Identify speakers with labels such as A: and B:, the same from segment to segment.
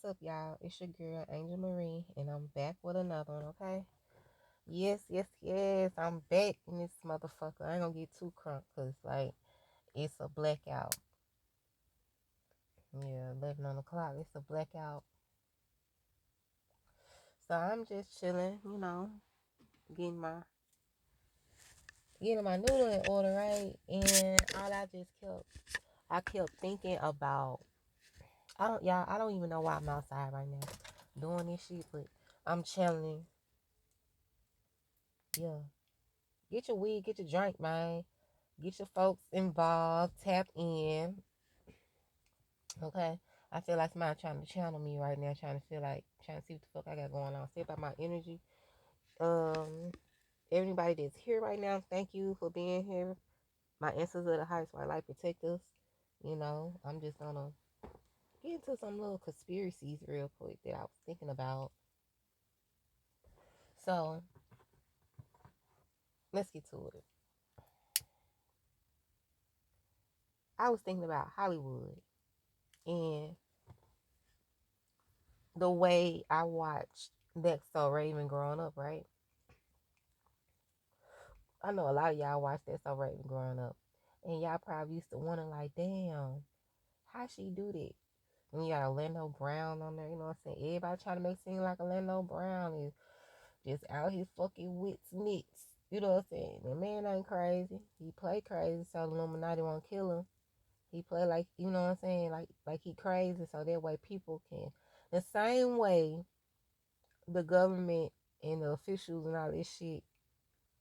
A: What's up, y'all? It's your girl, Angel Marie, and I'm back with another one, okay? Yes, yes, yes, I'm back in this motherfucker. I ain't gonna get too crunk, because, like, it's a blackout. Yeah, 11 on the clock, it's a blackout. So I'm just chilling, getting my getting my noodle in order, right? And I kept thinking about, I don't even know why I'm outside right now doing this shit, but I'm chilling. Yeah. Get your weed, get your drink, man. Get your folks involved, tap in. Okay. I feel like somebody trying to channel me right now, trying to see what the fuck I got going on. See about my energy. Um, Everybody that's here right now, thank you for being here. My ancestors of the heights, my life protect us. I'm just gonna get into some little conspiracies real quick that I was thinking about. So let's get to it. I was thinking about Hollywood and the way I watched Next So Raven growing up, right? I know a lot of y'all watched that so Raven growing up. And y'all probably used to wonder, like, damn, how she do that? And you got Orlando Brown on there, you know what I'm saying? Everybody trying to make it seem like Orlando Brown is just out here fucking wits nicks. You know what I'm saying? The man ain't crazy. He play crazy, so the Illuminati won't kill him. He play like, you know what I'm saying? Like he crazy, so that way people can. The same way the government and the officials and all this shit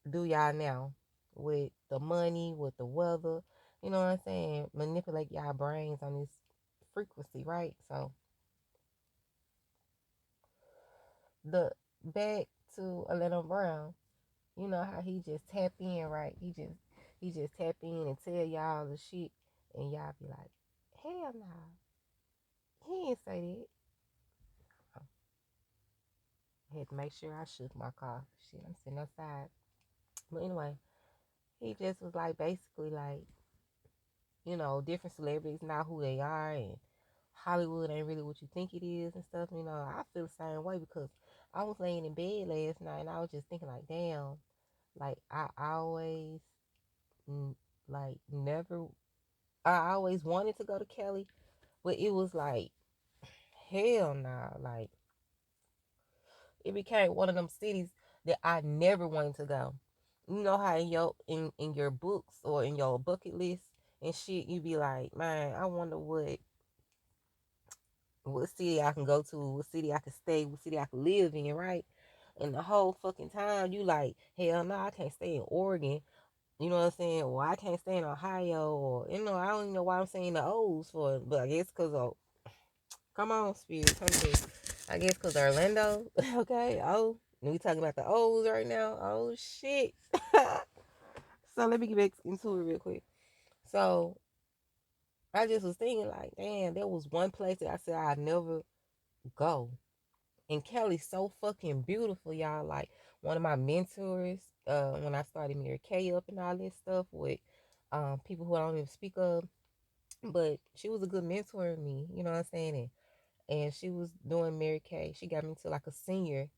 A: do y'all now with the money, with the weather, you know what I'm saying? Manipulate y'all brains on this frequency, right? So the back to Orlando Brown, you know how he just tap in, right? He just tap in and tell y'all the shit, and y'all be like, hell nah, he ain't say that. I had to make sure I shook my car. Shit, I'm sitting outside. But anyway, he just was like basically like, different celebrities not who they are, and Hollywood ain't really what you think it is and stuff. I feel the same way because I was laying in bed last night and I was just thinking like, damn, like mm, never, I always wanted to go to Cali, but it was like, hell nah, like it became one of them cities that I never wanted to go. You know how in your books or in your bucket list and shit, you be like, man, I wonder what city I can go to, what city I can stay, what city I can live in, right? And the whole fucking time you like, hell no, I can't stay in Oregon. You know what I'm saying? Or I can't stay in Ohio, or I don't even know why I'm saying the O's for it, but I guess because of, come on, Spirit, come through. I guess because Orlando, okay, oh, we talking about the O's right now. Oh shit. So let me get back into it real quick. So I just was thinking like, damn, there was one place that I said I'd never go. And Kelly's so fucking beautiful, y'all. Like one of my mentors, when I started Mary Kay up and all this stuff with people who I don't even speak of. But she was a good mentor to me, you know what I'm saying? And she was doing Mary Kay. She got me to like a senior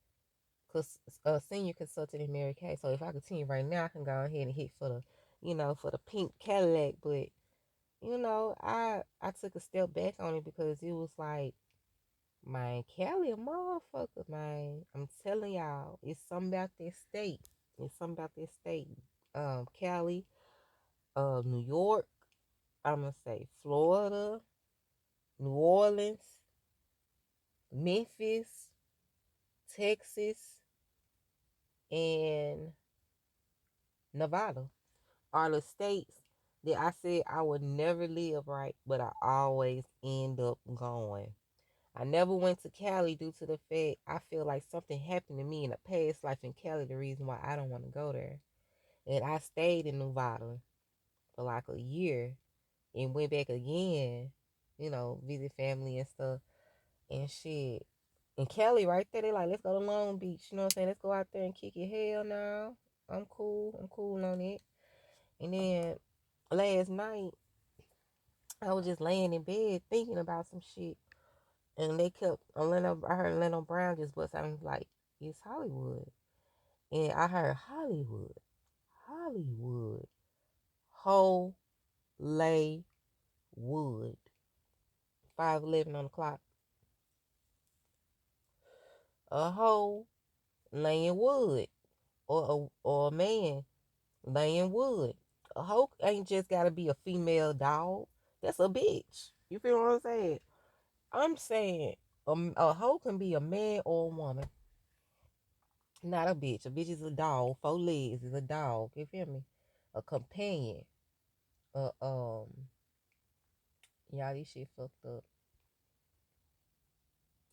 A: consultant in Mary Kay. So if I continue right now, I can go ahead and hit for the pink Cadillac. But I took a step back on it because it was like, man, Cali a motherfucker, man. I'm telling y'all, it's something about this state. It's something about this state. Cali, New York, I'm gonna say Florida, New Orleans, Memphis, Texas, and Nevada are the states that I said I would never live, right, but I always end up going. I never went to Cali due to the fact I feel like something happened to me in a past life in Cali, the reason why I don't want to go there. And I stayed in Nevada for like a year and went back again, visit family and stuff and shit. And Cali right there, they like, let's go to Long Beach, you know what I'm saying? Let's go out there and kick it. Hell no. I'm cool. I'm cool on it. And then last night, I was just laying in bed thinking about some shit. And they kept Orlando. I heard Orlando Brown just bust out and was like, "It's Hollywood," and I heard Hollywood, Hollywood, whole lay wood, 5:11 on the clock, a hoe laying wood, or a man laying wood. A hoe ain't just gotta be a female dog. That's a bitch. You feel what I'm saying? I'm saying a hoe can be a man or a woman, not a bitch. A bitch is a dog. 4 legs is a dog. You feel me? A companion. Uh, um, y'all, this shit fucked up.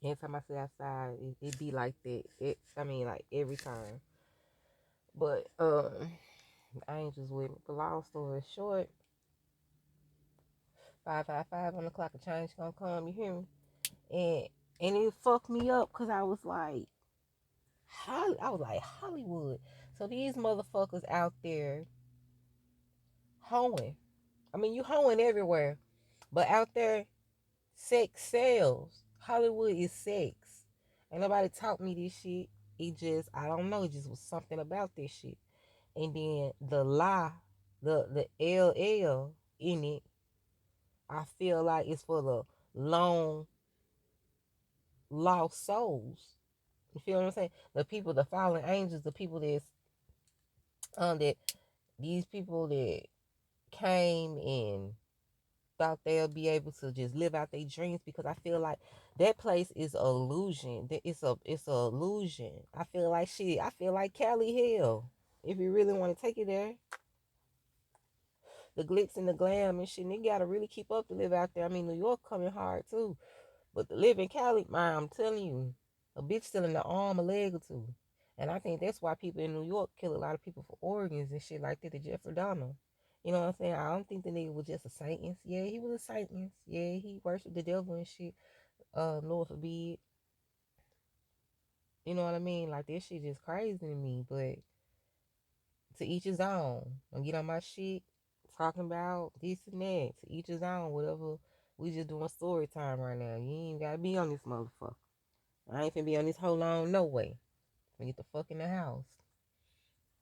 A: Every time I sit outside, it be like that. I mean, like every time. But I ain't just with me. But long story short, 555 on the clock, a change gonna come. You hear me? And it fucked me up because I was like, Hollywood. So these motherfuckers out there hoeing. I mean, you hoeing everywhere, but out there, sex sells. Hollywood is sex. Ain't nobody taught me this shit. It just, I don't know. It just was something about this shit. And then the lie, the LL in it, I feel like it's for the long lost souls. You feel what I'm saying? The people, the fallen angels, the people that these people that came and thought they'll be able to just live out their dreams, because I feel like that place is an illusion. It's a illusion. I feel like shit. I feel like Cali hell. If you really want to take it there, the glitz and the glam and shit, and you gotta really keep up to live out there. I mean, New York coming hard too, but to live in Cali, man, I'm telling you, a bitch still in the arm, a leg or two. And I think that's why people in New York kill a lot of people for organs and shit like that. The Jeffrey Dahmer. You know what I'm saying? I don't think the nigga was just a Satanist. Yeah, he was a Satanist. Yeah, he worshiped the devil and shit. Lord forbid. You know what I mean? Like, this shit just crazy to me. But to each his own. Don't get on my shit talking about this and that. To each his own. Whatever. We just doing story time right now. You ain't gotta be on this motherfucker. I ain't finna be on this whole long no way. Get the fuck in the house.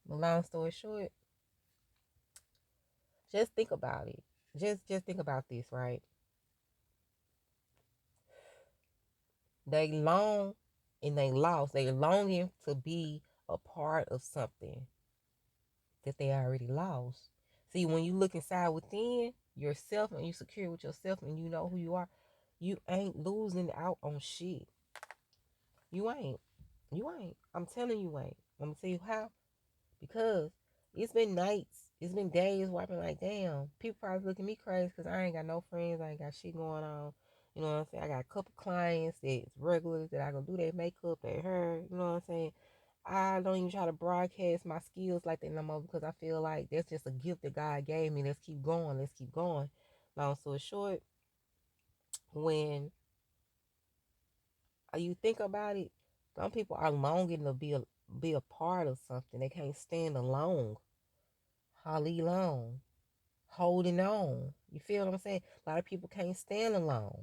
A: But long story short, just think about it. Just think about this, right? They long and they lost. They longing to be a part of something that they already lost. See, when you look inside within yourself and you secure with yourself and you know who you are, you ain't losing out on shit. You ain't. You ain't. I'm telling you ain't. I'm gonna tell you how. Because it's been nights, it's been days where I've been like, damn, people probably look at me crazy because I ain't got no friends, I ain't got shit going on. You know what I'm saying? I got a couple clients that's regulars that I gonna do their makeup, their hair, you know what I'm saying? I don't even try to broadcast my skills like that no more because I feel like that's just a gift that God gave me. Let's keep going, let's keep going. Long story short, when you think about it, some people are longing to be a part of something. They can't stand alone. Holly long. Holding on. You feel what I'm saying? A lot of people can't stand alone.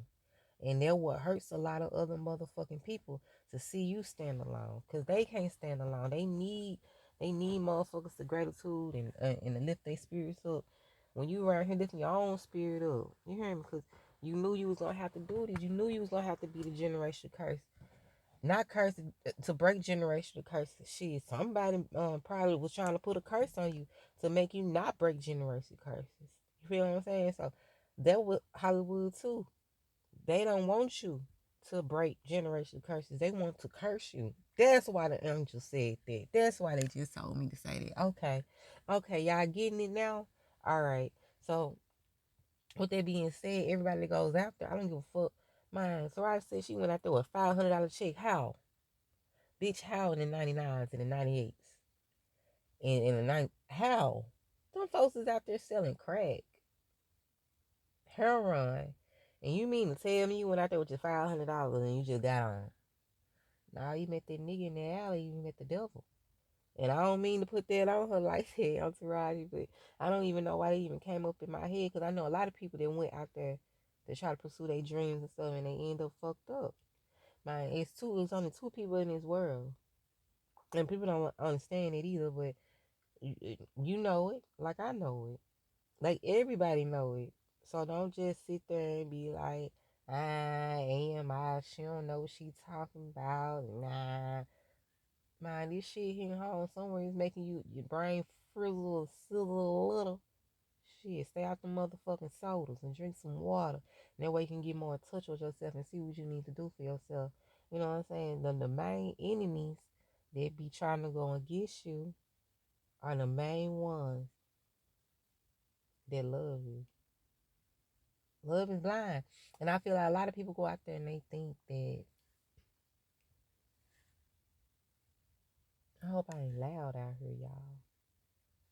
A: And that what hurts a lot of other motherfucking people to see you stand alone. Cause they can't stand alone. They need motherfuckers to gratitude and to lift their spirits up. When you around here lifting your own spirit up. You hear me? Cause you knew you was gonna have to do this. You knew you was gonna have to be the generation curse. Not curse to break generational curses. Shit, somebody probably was trying to put a curse on you to make you not break generational curses. You feel what I'm saying? So that was Hollywood too. They don't want you to break generational curses. They want to curse you. That's why the angel said that. That's why they just told me to say that. Okay, y'all getting it now? All right. So with that being said, everybody that goes out there, I don't give a fuck. Man, so I said she went out there with a $500 check. How? Bitch, how in the 99s and the 98s? And in the night, how? Them folks is out there selling crack, heroin. And you mean to tell me you went out there with your $500 and you just got on? Nah, you met that nigga in the alley, you met the devil. And I don't mean to put that on her like that, on Taraji, but I don't even know why they even came up in my head because I know a lot of people that went out there to try to pursue their dreams and stuff and they end up fucked up. Man, it's only two people in this world. And people don't understand it either, but you know it, like I know it. Like everybody know it. So don't just sit there and be like, she don't know what she talking about. Nah. Man, this shit hitting home somewhere is making your brain frizzle, sizzle a little. Shit, stay out the motherfucking sodas and drink some water. And that way you can get more in touch with yourself and see what you need to do for yourself. You know what I'm saying? The main enemies that be trying to go against you are the main ones that love you. Love is blind. And I feel like a lot of people go out there and they think that, I hope I ain't loud out here, y'all.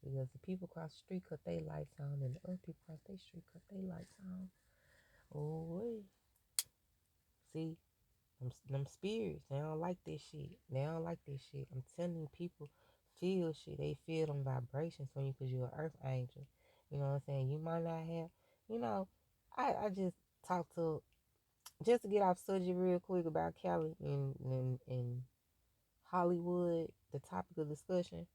A: Because the people across the street cut their lights on and the other people across the street cut their lights on. Oh, wait. See, them spirits, they don't like this shit. They don't like this shit. I'm telling you, people feel shit. They feel them vibrations from you because you're an earth angel. You know what I'm saying? You might not have, you know, I just talked to, just to get off subject real quick about Cali and Hollywood, the topic of discussion.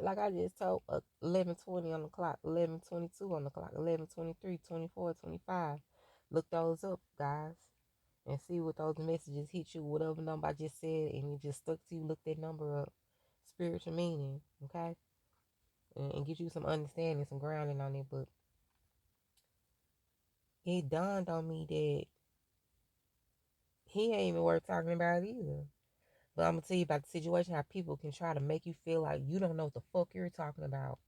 A: Like I just told, 11:20 on the clock, 11:22 on the clock, 11:23, 24, 25. Look those up, guys, and see what those messages hit you. Whatever number I just said, and it just stuck to you. Look that number up. Spiritual meaning, okay, and get you some understanding, some grounding on it. But it dawned on me that he ain't even worth talking about either. But I'm gonna tell you about the situation, how people can try to make you feel like you don't know what the fuck you're talking about.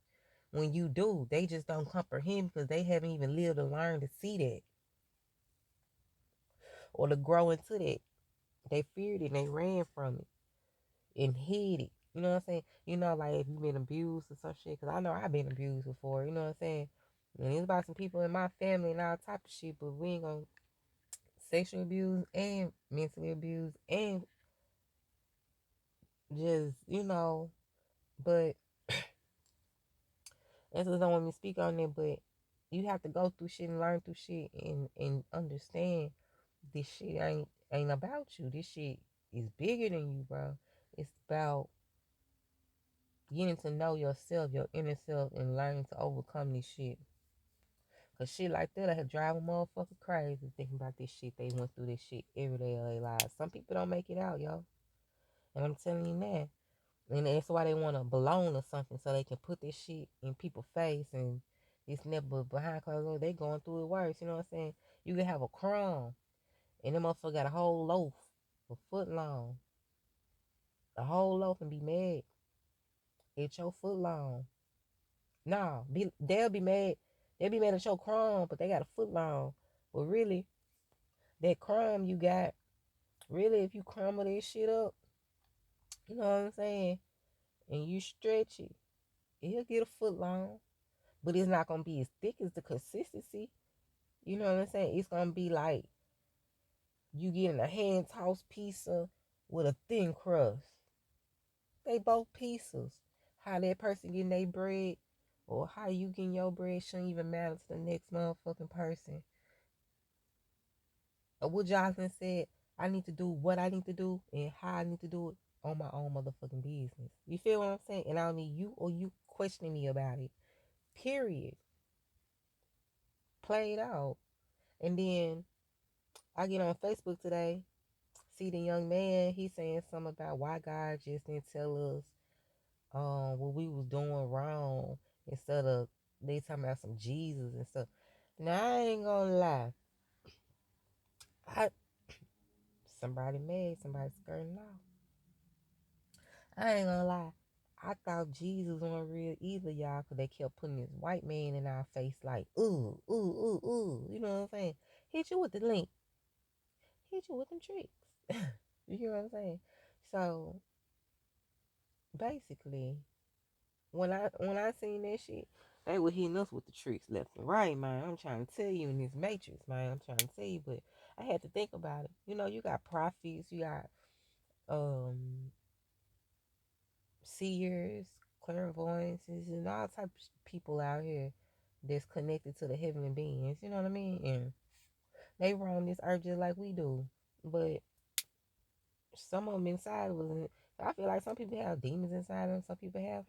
A: When you do, they just don't comprehend because they haven't even lived or learned to see that or to grow into that. They feared it and they ran from it and hid it. You know what I'm saying? You know, like if you've been abused or some shit, because I know I've been abused before. You know what I'm saying? And it's about some people in my family and all type of shit, but we ain't gonna sexual abuse and mentally abuse and just, but that's just don't want me to speak on it, but you have to go through shit and learn through shit and understand this shit ain't about you. This shit is bigger than you, bro. It's about getting to know yourself, your inner self, and learning to overcome this shit. Cause shit like that, I have drive a motherfucker crazy thinking about this shit. They went through this shit every day of their lives. Some people don't make it out, yo. And I'm telling you that. And that's why they want to belong or something so they can put this shit in people's face and it's never behind closed doors. They going through it worse. You know what I'm saying? You can have a crumb and them motherfucker got a whole loaf a foot long. A whole loaf and be mad at your foot long. No, they'll be mad. They'll be mad at your crumb, but they got a foot long. But really, that crumb you got, really, if you crumble that shit up, you know what I'm saying, and you stretch it, it'll get a foot long. But it's not gonna be as thick as the consistency. You know what I'm saying? It's gonna be like you getting a hand tossed pizza with a thin crust. They both pieces. How that person getting their bread or how you getting your bread shouldn't even matter to the next motherfucking person. What Jocelyn said, I need to do what I need to do and how I need to do it on my own motherfucking business. You feel what I'm saying? And I don't need you or you questioning me about it. Period. Play it out. And then I get on Facebook today, see the young man, he saying something about why God just didn't tell us what we was doing wrong instead of they talking about some Jesus and stuff. Now I ain't gonna lie. I somebody mad, somebody skirting off. I ain't gonna lie. I thought Jesus wasn't real either, y'all, because they kept putting this white man in our face like, ooh, ooh, ooh, ooh. You know what I'm saying? Hit you with the link. Hit you with them tricks. You hear what I'm saying? So basically, when I seen that shit, they were hitting us with the tricks left and right, man. I'm trying to tell you in this matrix, man. I'm trying to tell you, but I had to think about it. You know, you got prophets, you got um seers, clairvoyances, and all types of people out here that's connected to the heavenly beings. You know what I mean? And they roam this earth just like we do. But some of them inside was. I feel like some people have demons inside of them. Some people have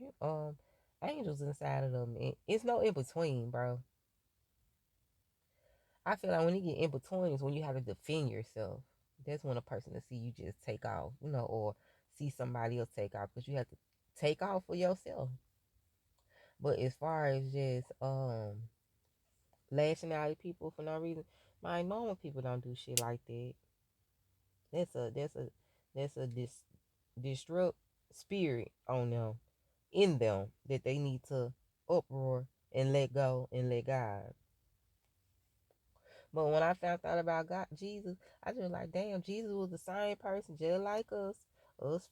A: angels inside of them. It's no in between, bro. I feel like when you get in between is when you have to defend yourself. That's when a person to see you just take off, or see somebody else take off because you have to take off for yourself. But as far as just lashing out at people for no reason, my normal people don't do shit like that. That's a disrupt spirit on them, in them, that they need to uproar and let go and let God. But when I found out about God, Jesus, I just like, damn, Jesus was the same person, just like us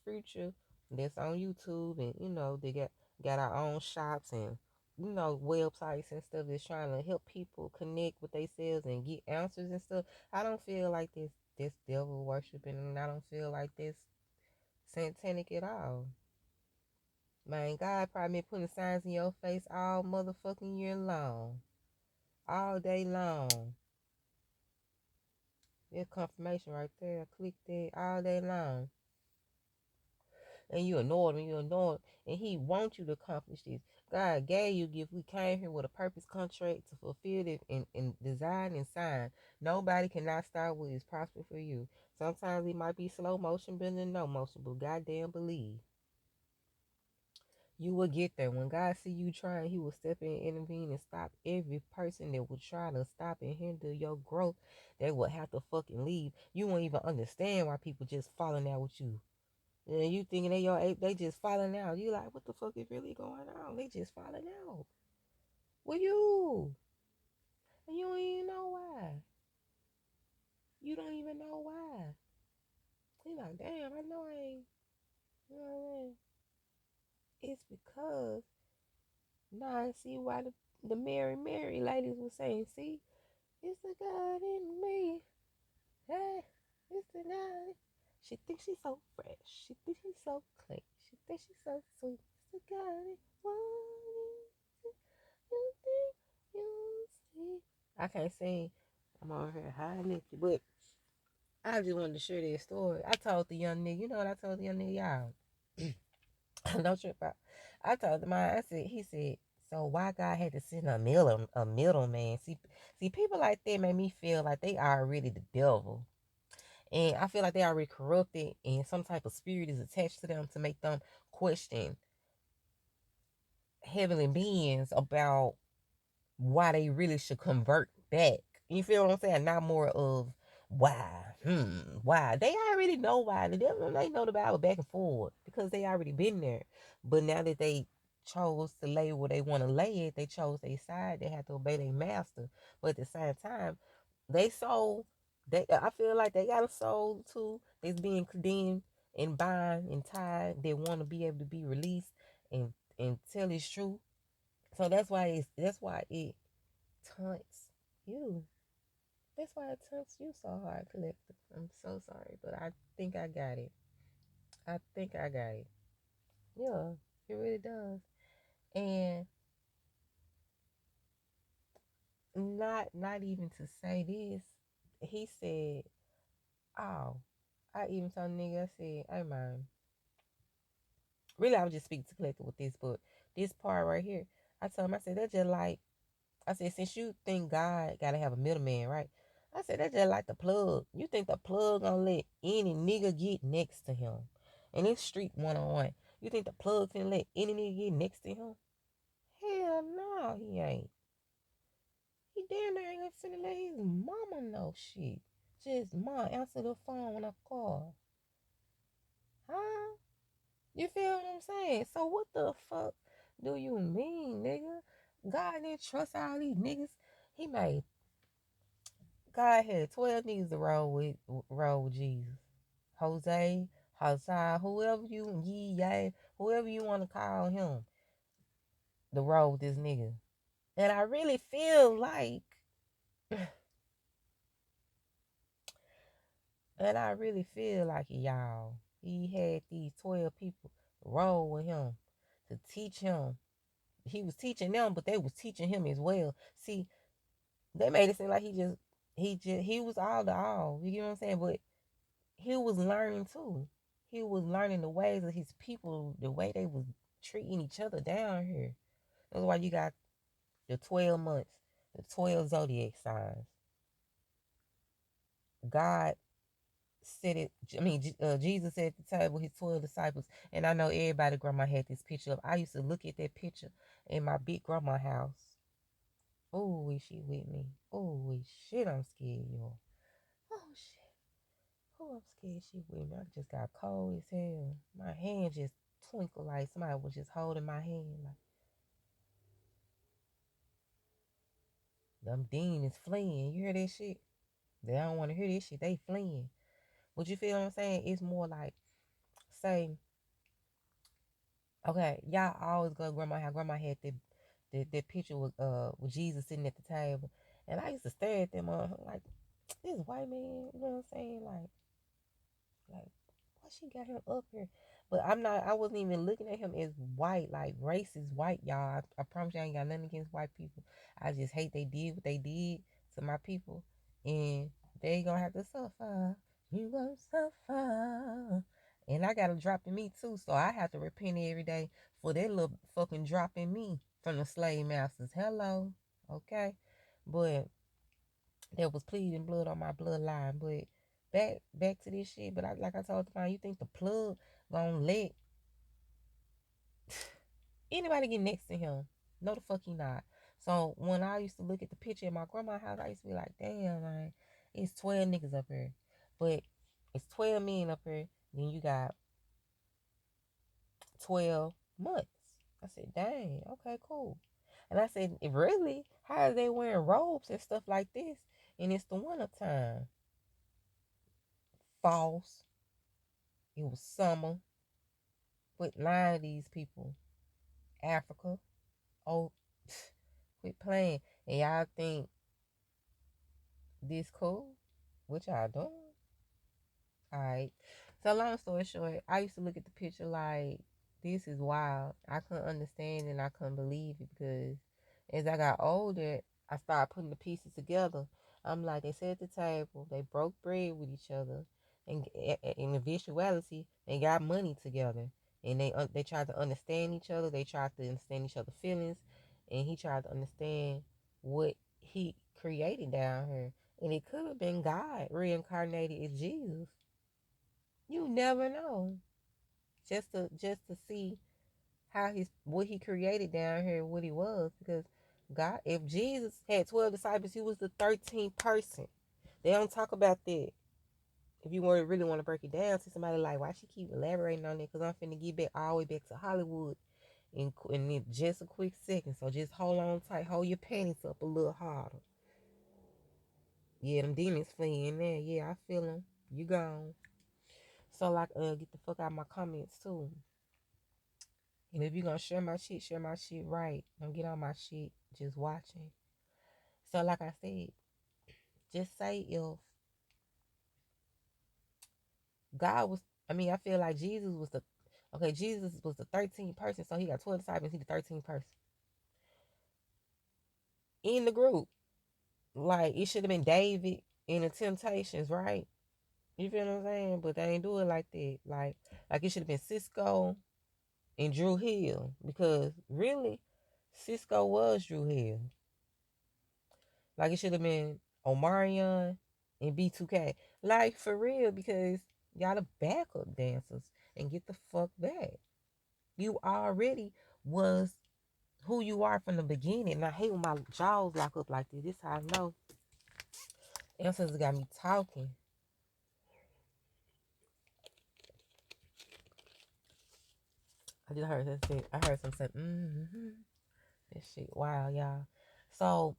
A: future. That's on YouTube, and they got our own shops and websites and stuff that's trying to help people connect with themselves and get answers and stuff. I don't feel like this devil worshiping, and I don't feel like this satanic at all. Man, God probably been putting signs in your face all motherfucking year long, all day long. There's confirmation right there. Click that all day long. And you ignored him, and he wants you to accomplish this. God gave you a gift. We came here with a purpose contract to fulfill it and design and sign. Nobody cannot start what is prosper for you. Sometimes it might be slow motion better than no motion, but goddamn believe. You will get there. When God see you trying, he will step in, intervene, and stop every person that will try to stop and hinder your growth. They will have to fucking leave. You won't even understand why people just falling out with you. And you thinking they just falling out. You like, what the fuck is really going on? They just falling out. With you. And you don't even know why. You don't even know why. You like, damn, I know I ain't. You know what I mean? It's because now I see why the Mary ladies were saying, see, it's the God in me. Hey, it's the God. She thinks she's so fresh. She thinks she's so clean. She thinks she's so sweet. It's the God in one. You think you see. I can't sing. I'm over here high lifted, but I just wanted to share that story. I told the young nigga, you know what I told the young nigga, y'all? Don't trip out. I told the man, he said, so why God had to send a middleman? See, people like that make me feel like they are really the devil. And I feel like they already corrupted and some type of spirit is attached to them to make them question heavenly beings about why they really should convert back. You feel what I'm saying? Not more of why. Why. They already know why. They know the Bible back and forward because they already been there. But now that they chose to lay where they want to lay it, they chose their side, they have to obey their master. But at the same time, they soul, I feel like they got a soul too that's being condemned and bind and tied. They want to be able to be released and tell its truth. So that's why it taunts you. That's why it taunts you so hard, collective. I'm so sorry, but I think I got it. I think I got it. Yeah, it really does. And not even to say this, he said, "Oh, I even told the nigga, I said, hey man, really I was just speaking to collective with this, but this part right here, I told him, I said that's just like I said, since you think God gotta have a middleman, right? I said, that's just like the plug. You think the plug gonna let any nigga get next to him? And it's street 101. You think the plug finna let any nigga get next to him? Hell no, he ain't. He damn near ain't finna let his mama know shit. Just, mom, answer the phone when I call. Huh? You feel what I'm saying? So what the fuck do you mean, nigga? God didn't trust all these niggas. He made God had 12 niggas to roll with Jesus. Jose, Hassan, whoever you want to call him, to roll with this nigga. And I really feel like, y'all, he had these 12 people roll with him to teach him. He was teaching them, but they was teaching him as well. See, they made it seem like he was all the all. You know what I'm saying? But was learning too. He was learning the ways of his people, the way they was treating each other down here. That's why you got the 12 months, the 12 zodiac signs. God said it. I mean, Jesus at the table, his 12 disciples, and I know everybody grandma had this picture of. I used to look at that picture in my big grandma house. Oh, is she with me? Oh, shit, I'm scared, y'all. Oh shit, oh, I'm scared she with me. I just got cold as hell. My hand just twinkled like somebody was just holding my hand. Like them demons fleeing. You hear that shit? They don't want to hear this shit. They fleeing. But you feel what I'm saying? It's more like, say, okay, y'all always go to grandma house. Grandma had that picture with Jesus sitting at the table, and I used to stare at them like this white man. You know what I'm saying? Like why she got him up here? But I wasn't even looking at him as white, like racist white, y'all. I promise you I ain't got nothing against white people. I just hate they did what they did to my people. And they gonna have to suffer. You gonna suffer. And I got a drop in me too. So I have to repent every day for that little fucking drop in me from the slave masters. Hello. Okay. But there was pleading blood on my bloodline. But back to this shit. But like I told the you think the plug gonna let anybody get next to him? No, the fuck he not. So when I used to look at the picture in my grandma's house, I used to be like, damn, man, it's 12 niggas up here. But it's 12 men up here. Then you got 12 months. I said, dang, okay, cool. And I said, really? How are they wearing robes and stuff like this? And it's the winter time. False. It was summer. Quit lying to these people. Africa. Oh, quit playing. And y'all think this cool? What y'all doing? Alright. So long story short, I used to look at the picture like this is wild. I couldn't understand and I couldn't believe it because as I got older, I started putting the pieces together. I'm like, they sat at the table, they broke bread with each other, and in eventuality, they got money together, and they tried to understand each other. They tried to understand each other's feelings, and he tried to understand what he created down here, and it could have been God reincarnated as Jesus. You never know. Just to see how what he created down here, what he was, because God, if Jesus had 12 disciples, he was the 13th person. They don't talk about that. If you really want to break it down to somebody like, why she keep elaborating on it? Because I'm finna get back all the way back to Hollywood in just a quick second. So just hold on tight, hold your panties up a little harder. Yeah, them demons fleeing there. Yeah, I feel them. You gone. So like, get the fuck out of my comments too. And if you're gonna share my shit right. Don't get on my shit just watching. So like I said, just say if God was I feel like Jesus was the 13th person, so he got 12 disciples, he the 13th person. In the group. Like it should have been David in the Temptations, right? You feel what I'm saying? But they ain't do it like that. Like it should have been Cisco and Drew Hill. Because really, Cisco was Drew Hill. Like it should have been Omarion and B2K. Like for real, because y'all the backup dancers and get the fuck back. You already was who you are from the beginning. And I hate when my jaws lock up like this. This how I know. Ancestors got me talking. I just heard that shit. I heard some say, That shit, wow, y'all. So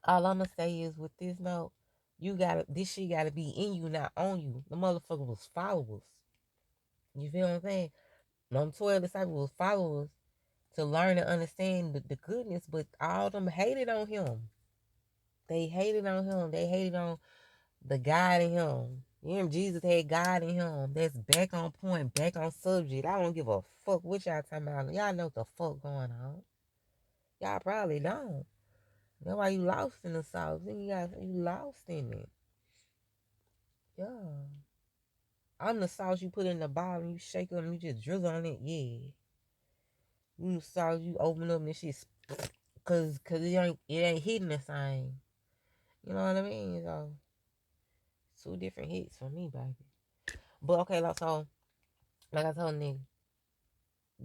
A: all I'm gonna say is with this note, this shit gotta be in you, not on you. The motherfucker was followers. You feel what I'm saying? Them 12 disciples was followers to learn and understand the goodness, but all of them hated on him. They hated on him. They hated on the God in him. You know, Jesus had God in him. That's back on point, back on subject. I don't give a fuck what y'all talking about. Y'all know what the fuck going on. Y'all probably don't. That's why you lost in the sauce. You lost in it. Yeah. I'm the sauce you put in the bottle, you shake it and you just drizzle on it. Yeah. You the sauce you open up and this shit, cause it ain't hitting the same. You know what I mean? So 2 different hits for me, baby. But okay, like I told nigga,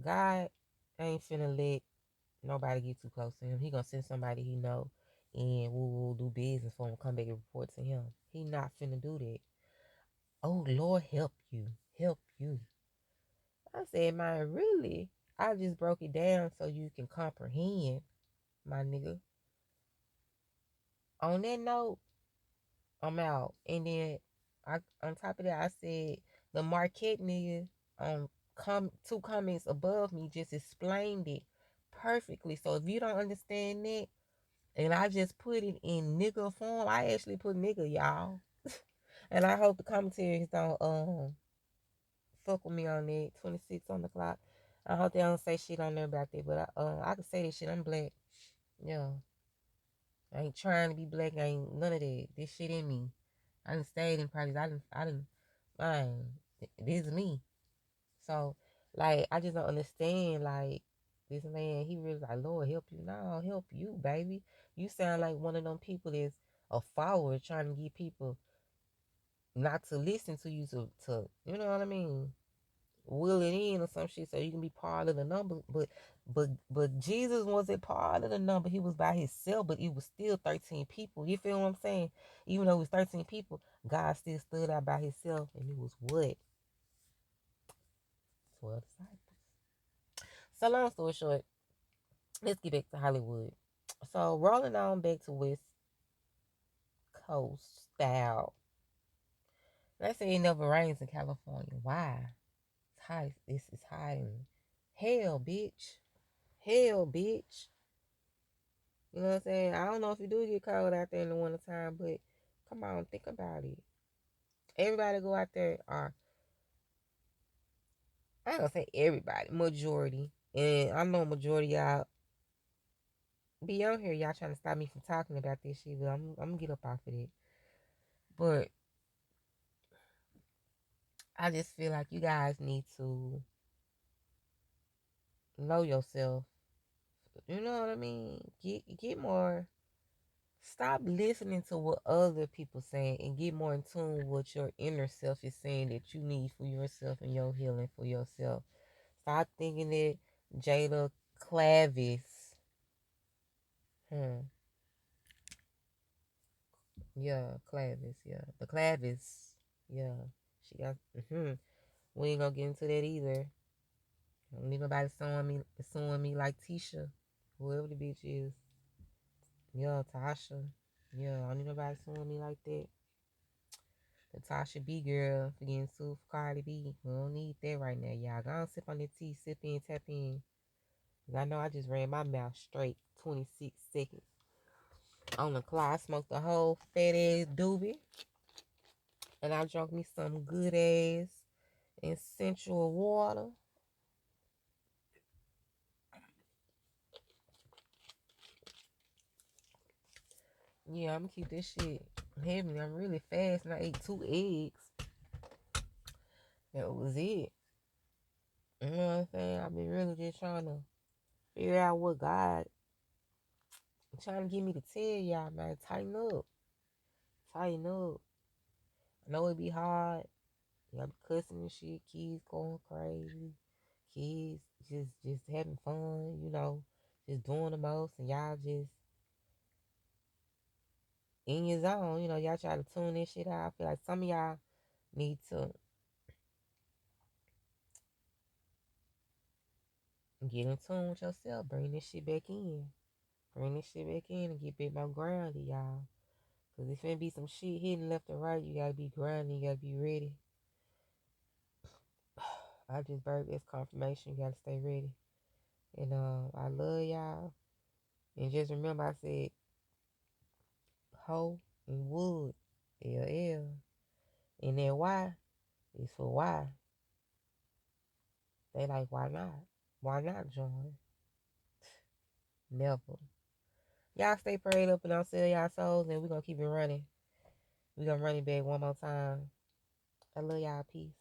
A: God ain't finna let nobody get too close to him. He gonna send somebody he know and we'll do business for him, come back and report to him. He not finna do that. Oh Lord, help you. Help you. I said, man, really? I just broke it down so you can comprehend, my nigga. On that note, I'm out. And then on top of that, I said the Marquette nigga two comments above me just explained it perfectly. So if you don't understand that, and I just put it in nigga form, I actually put nigga, y'all. And I hope the commentaries don't fuck with me on that. 26 on the clock. I hope they don't say shit on there about that. But I can say this shit. I'm black. Yeah. I ain't trying to be black. I ain't none of that. This shit in me. I done stayed in parties. Man, this is me. So, like, I just don't understand, like, this man, he really like, Lord, help you. No, help you, baby. You sound like one of them people that's a follower trying to get people not to listen to you to you know what I mean? Will it in or some shit so you can be part of the number. But Jesus wasn't part of the number. He was by himself, but it was still 13 people. You feel what I'm saying? Even though it was 13 people, God still stood out by himself, and it was what? 12 disciples. So long story short, let's get back to Hollywood. So rolling on back to West Coast style. Let's say it never rains in California. Why? It's hot. This is hot and hell, bitch. Hell, bitch. You know what I'm saying? I don't know if you do get cold out there in the wintertime, but come on, think about it. Everybody go out there, or I ain't gonna say everybody, majority. And I know majority y'all be on here, y'all trying to stop me from talking about this shit, but I'm gonna get up off of it. But I just feel like you guys need to know yourself. You know what I mean? Get more. Stop listening to what other people saying and get more in tune with what your inner self is saying that you need for yourself and your healing for yourself. Stop thinking that Jada Clavis, yeah, Clavis, yeah, the Clavis, yeah, she got. We ain't gonna get into that either. I don't need nobody suing me like Tisha, whoever the bitch is. Yeah, Tasha. Yeah, I don't need nobody suing me like that. The Tasha B girl for getting sued for Cardi B. We don't need that right now, y'all. Go on, sip on that tea, sip in, tap in. Cause I know I just ran my mouth straight 26 seconds. On the clock, I smoked a whole fat ass doobie. And I drank me some good ass essential water. Yeah, I'm gonna keep this shit heavy. I'm really fast and I ate 2 eggs. That was it. You know what I'm saying? I've been really just trying to figure out what God trying to get me to tell y'all, man. Tighten up. Tighten up. I know it be hard. Y'all be cussing and shit. Kids going crazy. Kids just having fun, just doing the most, and y'all just in your zone. Y'all try to tune this shit out. I feel like some of y'all need to get in tune with yourself. Bring this shit back in. Bring this shit back in and get bit more grounded, y'all. Because if there be some shit hitting left and right, you gotta be grounded. You gotta be ready. I just burped. That's confirmation. You gotta stay ready. And I love y'all. And just remember, I said hoe and wood, LL. And then why is for why. They like, why not? Why not join? Never. Y'all stay prayed up and I'll sell y'all souls, and we're gonna keep it running. We're gonna run it back one more time. I love y'all. Peace.